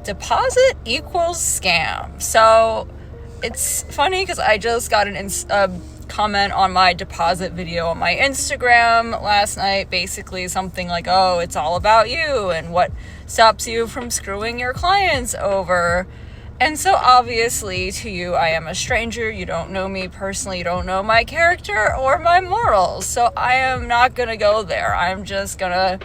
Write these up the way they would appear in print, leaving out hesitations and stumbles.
deposit equals scam. So it's funny because I just got a comment on my deposit video on my Instagram last night, basically something like, oh, it's all about you and what stops you from screwing your clients over. And so obviously to you, I am a stranger. You don't know me personally. You don't know my character or my morals. So I am not going to go there. I'm just going to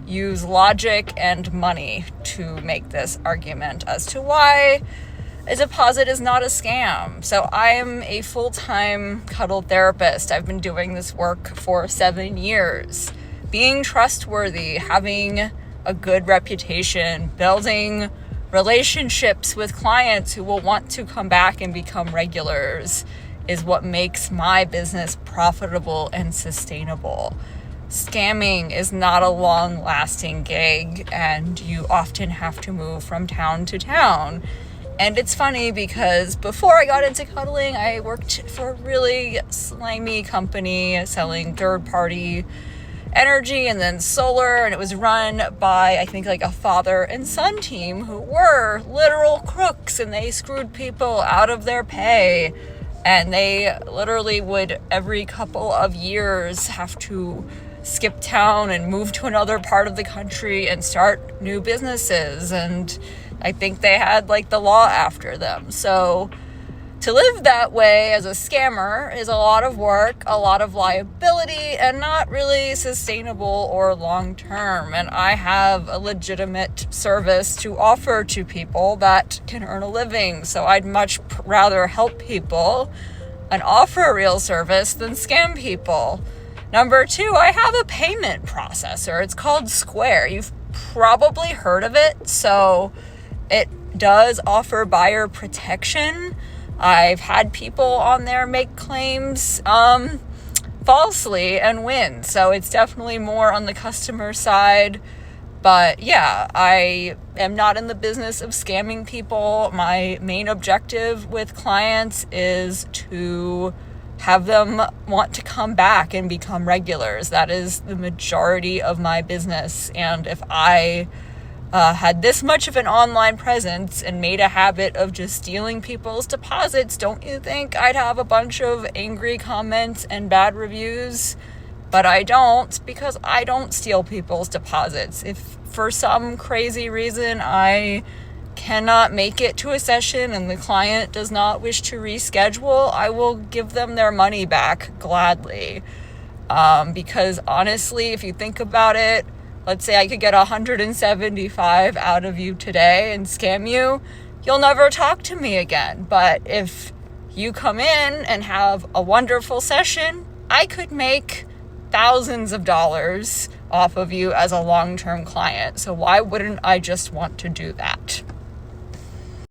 use logic and money to make this argument as to why a deposit is not a scam. So I am a full-time cuddle therapist. I've been doing this work for 7 years. Being trustworthy, having a good reputation, building relationships with clients who will want to come back and become regulars is what makes my business profitable and sustainable. Scamming is not a long-lasting gig, and you often have to move from town to town. And it's funny because before I got into cuddling, I worked for a really slimy company selling third-party energy and then solar, and it was run by, I think, like a father and son team who were literal crooks, and they screwed people out of their pay, and they literally would every couple of years have to skip town and move to another part of the country and start new businesses, and I think they had like the law after them. So to live that way as a scammer is a lot of work, a lot of liability, and not really sustainable or long-term. And I have a legitimate service to offer to people that can earn a living. So I'd much rather help people and offer a real service than scam people. Number 2, I have a payment processor. It's called Square. You've probably heard of it. So it does offer buyer protection. I've had people on there make claims falsely and win. So it's definitely more on the customer side. But yeah, I am not in the business of scamming people. My main objective with clients is to have them want to come back and become regulars. That is the majority of my business. And if I had this much of an online presence and made a habit of just stealing people's deposits, don't you think I'd have a bunch of angry comments and bad reviews? But I don't, because I don't steal people's deposits. If for some crazy reason I cannot make it to a session and the client does not wish to reschedule, I will give them their money back gladly. Because honestly, if you think about it, let's say I could get 175 out of you today and scam you, you'll never talk to me again. But if you come in and have a wonderful session, I could make thousands of dollars off of you as a long-term client. So why wouldn't I just want to do that?